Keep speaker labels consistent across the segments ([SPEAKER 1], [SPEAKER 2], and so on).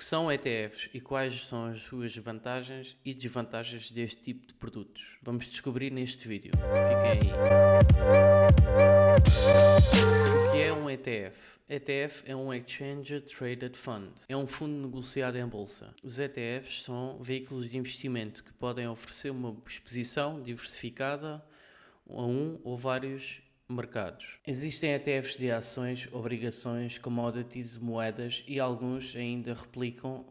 [SPEAKER 1] que são ETFs e quais são as suas vantagens e desvantagens deste tipo de produtos? Vamos descobrir neste vídeo. Fiquem aí. O que é um ETF? ETF é um Exchange Traded Fund. É um fundo negociado em bolsa. Os ETFs são veículos de investimento que podem oferecer uma exposição diversificada a um ou vários mercados. Existem ETFs de ações, obrigações, commodities, moedas e alguns ainda replicam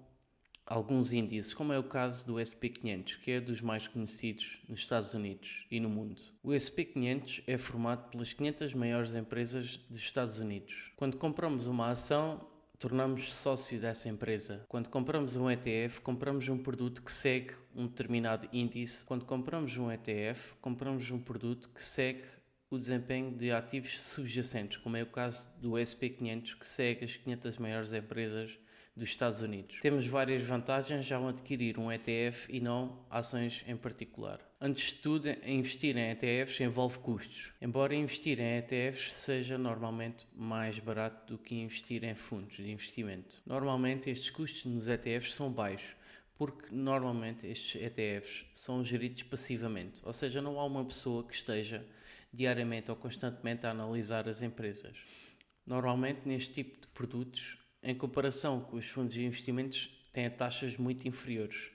[SPEAKER 1] alguns índices, como é o caso do S&P 500, que é dos mais conhecidos nos Estados Unidos e no mundo. O S&P 500 é formado pelas 500 maiores empresas dos Estados Unidos. Quando compramos uma ação, tornamos sócio dessa empresa. Quando compramos um ETF, compramos um produto que segue um determinado índice. Quando compramos um ETF, compramos um produto que segue o desempenho de ativos subjacentes, como é o caso do S&P 500, que segue as 500 maiores empresas dos Estados Unidos. Temos várias vantagens ao adquirir um ETF e não ações em particular. Antes de tudo, investir em ETFs envolve custos. Embora investir em ETFs seja normalmente mais barato do que investir em fundos de investimento. Normalmente estes custos nos ETFs são baixos, porque normalmente estes ETFs são geridos passivamente, ou seja, não há uma pessoa que esteja diariamente ou constantemente a analisar as empresas. Normalmente neste tipo de produtos, em comparação com os fundos de investimentos, têm taxas muito inferiores.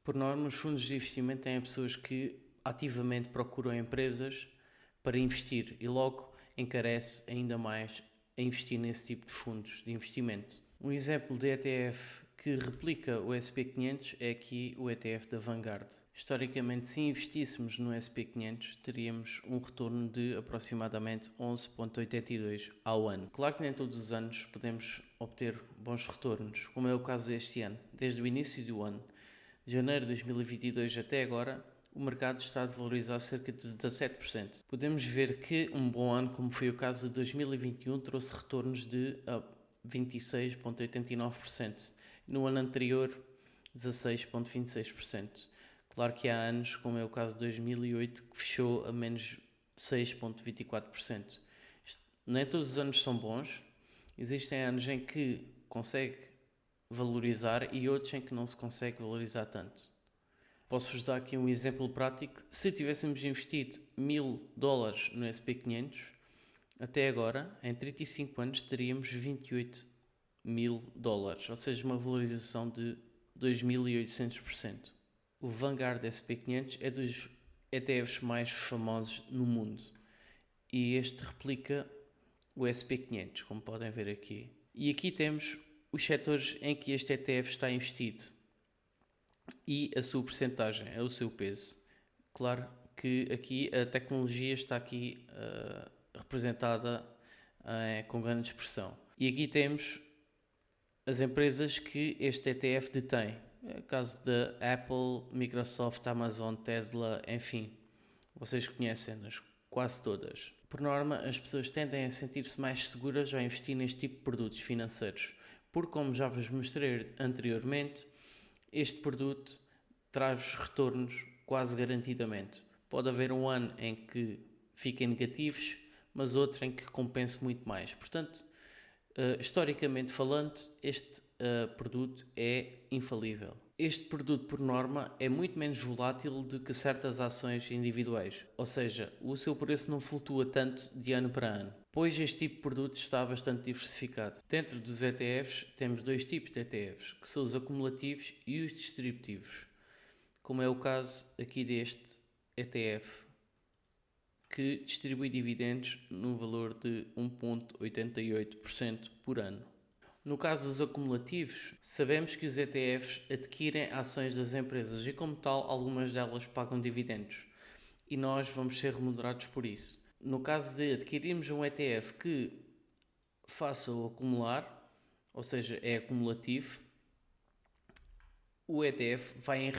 [SPEAKER 1] Por norma, os fundos de investimento têm pessoas que ativamente procuram empresas para investir e logo encarece ainda mais a investir nesse tipo de fundos de investimento. Um exemplo de ETF que replica o S&P 500 é aqui o ETF da Vanguard. Historicamente, se investíssemos no S&P 500, teríamos um retorno de aproximadamente 11,82 ao ano. Claro que nem todos os anos podemos obter bons retornos, como é o caso deste ano. Desde o início do ano, de janeiro de 2022 até agora, o mercado está a valorizar cerca de 17%. Podemos ver que um bom ano, como foi o caso de 2021, trouxe retornos de 26,89%. No ano anterior, 16,26%. Claro que há anos, como é o caso de 2008, que fechou a menos 6,24%. Nem todos os anos são bons. Existem anos em que consegue valorizar e outros em que não se consegue valorizar tanto. Posso-vos dar aqui um exemplo prático. Se tivéssemos investido $1000 no S&P 500, até agora, em 35 anos, teríamos $28.000, ou seja, uma valorização de 2.800%. O Vanguard S&P 500 é dos ETFs mais famosos no mundo e este replica o S&P 500, como podem ver aqui. E aqui temos os setores em que este ETF está investido e a sua percentagem, é o seu peso. Claro que aqui a tecnologia está aqui representada com grande expressão. E aqui temos as empresas que este ETF detém. É o caso da Apple, Microsoft, Amazon, Tesla, enfim. Vocês conhecem-nas quase todas. Por norma, as pessoas tendem a sentir-se mais seguras ao investir neste tipo de produtos financeiros, porque, como já vos mostrei anteriormente, este produto traz retornos quase garantidamente. Pode haver um ano em que fiquem negativos, mas outro em que compense muito mais. Portanto, historicamente falando, este produto é infalível. Este produto, por norma, é muito menos volátil do que certas ações individuais, ou seja, o seu preço não flutua tanto de ano para ano, pois este tipo de produto está bastante diversificado. Dentro dos ETFs, temos dois tipos de ETFs, que são os acumulativos e os distributivos, como é o caso aqui deste ETF, que distribui dividendos no valor de 1,88% por ano. No caso dos acumulativos, sabemos que os ETFs adquirem ações das empresas e, como tal, algumas delas pagam dividendos e nós vamos ser remunerados por isso. No caso de adquirirmos um ETF que faça o acumular, ou seja, é acumulativo, o ETF vai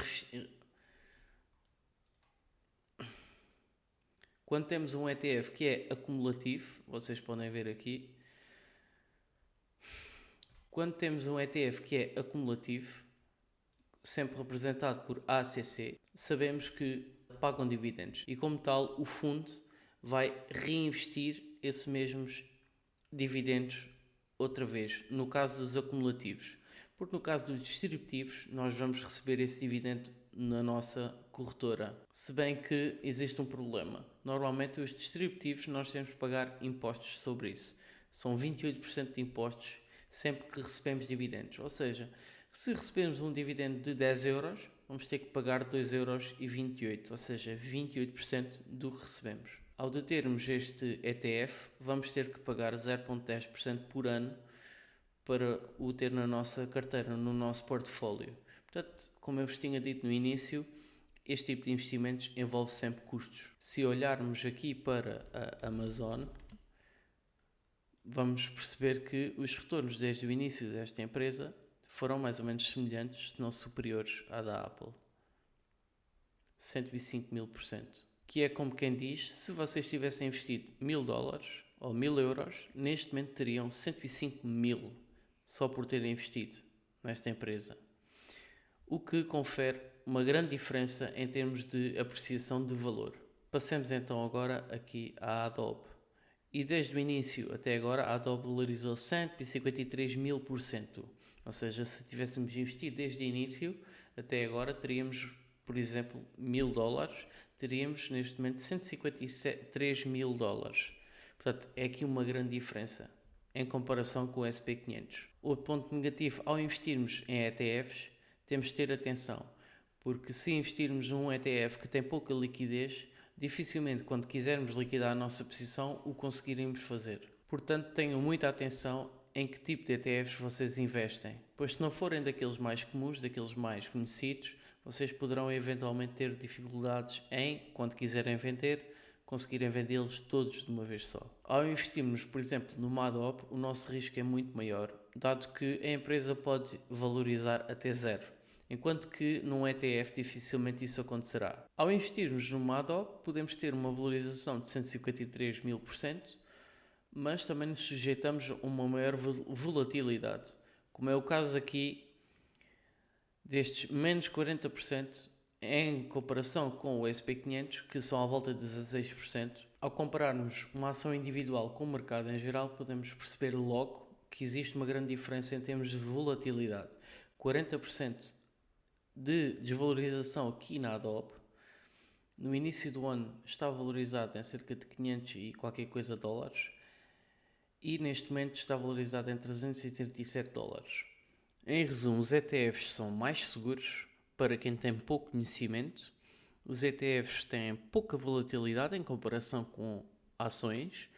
[SPEAKER 1] Quando temos um ETF que é acumulativo, vocês podem ver aqui, quando temos um ETF que é acumulativo, sempre representado por ACC, sabemos que pagam dividendos e, como tal, o fundo vai reinvestir esses mesmos dividendos outra vez, no caso dos acumulativos. Porque no caso dos distributivos, nós vamos receber esse dividendo na nossa corretora. Se bem que existe um problema. Normalmente os distributivos nós temos que pagar impostos sobre isso. São 28% de impostos sempre que recebemos dividendos. Ou seja, se recebemos um dividendo de 10 euros, vamos ter que pagar 2,28 euros, ou seja, 28% do que recebemos. Ao determos este ETF, vamos ter que pagar 0,10% por ano para o ter na nossa carteira, no nosso portfólio. Portanto, como eu vos tinha dito no início, este tipo de investimentos envolve sempre custos. Se olharmos aqui para a Amazon, vamos perceber que os retornos desde o início desta empresa foram mais ou menos semelhantes, se não superiores à da Apple. 105.000%. Que é como quem diz, se vocês tivessem investido $1.000 ou 1.000 euros, neste momento teriam 105.000 só por terem investido nesta empresa. O que confere uma grande diferença em termos de apreciação de valor. Passemos então agora aqui à Adobe. E desde o início até agora a Adobe valorizou 153.000%. Ou seja, se tivéssemos investido desde o início até agora, teríamos, por exemplo, $1.000, teríamos neste momento $153.000. Portanto, é aqui uma grande diferença em comparação com o SP500. Outro ponto negativo, ao investirmos em ETFs, temos de ter atenção, porque se investirmos num ETF que tem pouca liquidez, dificilmente quando quisermos liquidar a nossa posição o conseguiremos fazer. Portanto, tenham muita atenção em que tipo de ETFs vocês investem, pois se não forem daqueles mais comuns, daqueles mais conhecidos, vocês poderão eventualmente ter dificuldades em, quando quiserem vender, conseguirem vendê-los todos de uma vez só. Ao investirmos, por exemplo, no Adobe, o nosso risco é muito maior, dado que a empresa pode valorizar até zero, enquanto que num ETF dificilmente isso acontecerá. Ao investirmos no Adobe, podemos ter uma valorização de 153.000%, mas também nos sujeitamos a uma maior volatilidade, como é o caso aqui destes menos 40%, em comparação com o SP500, que são à volta de 16%. Ao compararmos uma ação individual com o mercado em geral, podemos perceber logo que existe uma grande diferença em termos de volatilidade. 40% de desvalorização aqui na Adobe. No início do ano está valorizado em cerca de 500 e qualquer coisa dólares, e neste momento está valorizado em $337. Em resumo, os ETFs são mais seguros para quem tem pouco conhecimento. Os ETFs têm pouca volatilidade em comparação com ações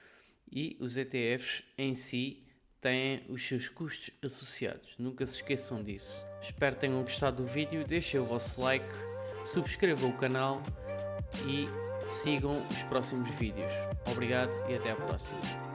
[SPEAKER 1] e os ETFs em si têm os seus custos associados. Nunca se esqueçam disso. Espero que tenham gostado do vídeo, deixem o vosso like, subscrevam o canal e sigam os próximos vídeos. Obrigado e até à próxima.